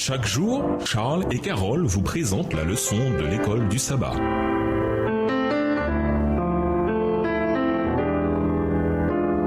Chaque jour, Charles et Carole vous présentent la leçon de l'école du sabbat.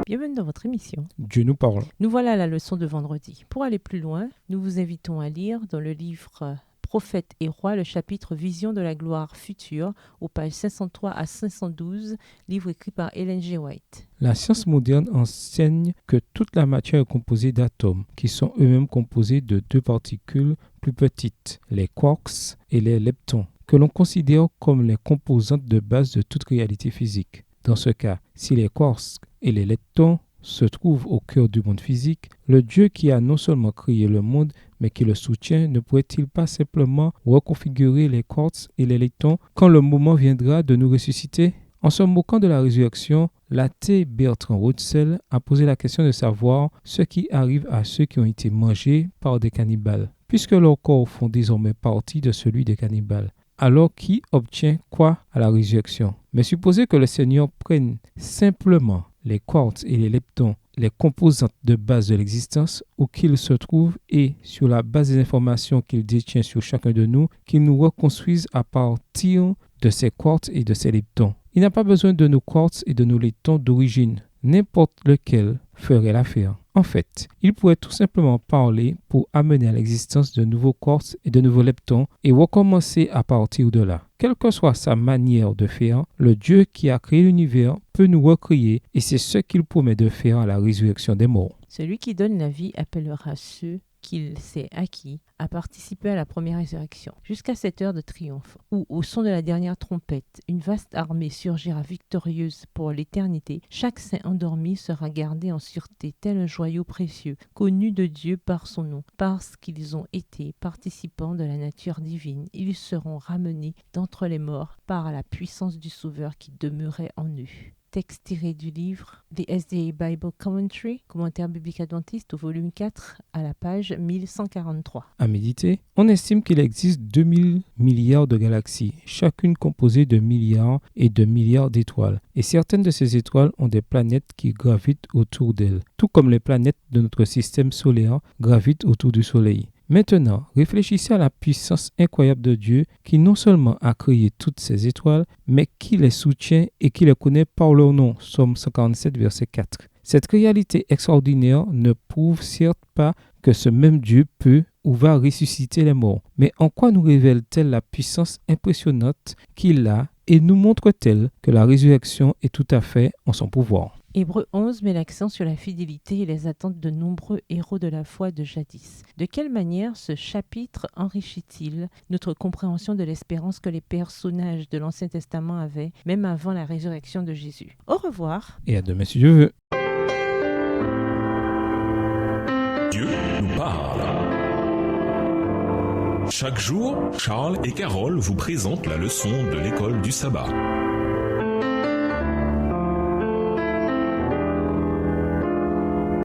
Bienvenue dans votre émission. Dieu nous parle. Nous voilà à la leçon de vendredi. Pour aller plus loin, nous vous invitons à lire dans le livre Prophètes et rois, le chapitre Vision de la gloire future, aux pages 503 à 512, livre écrit par Ellen G. White. La science moderne enseigne que toute la matière est composée d'atomes, qui sont eux-mêmes composés de deux particules plus petites, les quarks et les leptons, que l'on considère comme les composantes de base de toute réalité physique. Dans ce cas, si les quarks et les leptons se trouvent au cœur du monde physique, le Dieu qui a non seulement créé le monde, mais qui le soutient, ne pourrait-il pas simplement reconfigurer les quarks et les leptons quand le moment viendra de nous ressusciter? En se moquant de la résurrection, l'athée Bertrand Russell a posé la question de savoir ce qui arrive à ceux qui ont été mangés par des cannibales, puisque leurs corps font désormais partie de celui des cannibales. Alors qui obtient quoi à la résurrection? Mais supposez que le Seigneur prenne simplement les quarks et les leptons, les composantes de base de l'existence, où qu'ils se trouvent, et sur la base des informations qu'il détient sur chacun de nous, qu'il nous reconstruise à partir de ces quarks et de ces leptons. Il n'a pas besoin de nos quarks et de nos leptons d'origine. N'importe lequel ferait l'affaire. En fait, il pourrait tout simplement parler pour amener à l'existence de nouveaux quarks et de nouveaux leptons et recommencer à partir de là. Quelle que soit sa manière de faire, le Dieu qui a créé l'univers peut nous recréer et c'est ce qu'il promet de faire à la résurrection des morts. Celui qui donne la vie appellera ceux qu'il s'est acquis à participer à la première résurrection, jusqu'à cette heure de triomphe, où, au son de la dernière trompette, une vaste armée surgira victorieuse pour l'éternité. Chaque saint endormi sera gardé en sûreté, tel un joyau précieux, connu de Dieu par son nom. Parce qu'ils ont été participants de la nature divine, ils seront ramenés d'entre les morts par la puissance du Sauveur qui demeurait en eux. Texte tiré du livre The SDA Bible Commentary, commentaire biblique adventiste au volume 4 à la page 1143. À méditer, on estime qu'il existe 2000 milliards de galaxies, chacune composée de milliards et de milliards d'étoiles. Et certaines de ces étoiles ont des planètes qui gravitent autour d'elles, tout comme les planètes de notre système solaire gravitent autour du Soleil. Maintenant, réfléchissez à la puissance incroyable de Dieu qui non seulement a créé toutes ces étoiles, mais qui les soutient et qui les connaît par leur nom. Psaume 147, verset 4. Cette réalité extraordinaire ne prouve certes pas que ce même Dieu peut ou va ressusciter les morts. Mais en quoi nous révèle-t-elle la puissance impressionnante qu'il a et nous montre-t-elle que la résurrection est tout à fait en son pouvoir? Hébreux 11 met l'accent sur la fidélité et les attentes de nombreux héros de la foi de jadis. De quelle manière ce chapitre enrichit-il notre compréhension de l'espérance que les personnages de l'Ancien Testament avaient, même avant la résurrection de Jésus? Au revoir. Et à demain si Dieu veut. Dieu nous parle. Chaque jour, Charles et Carole vous présentent la leçon de l'école du sabbat.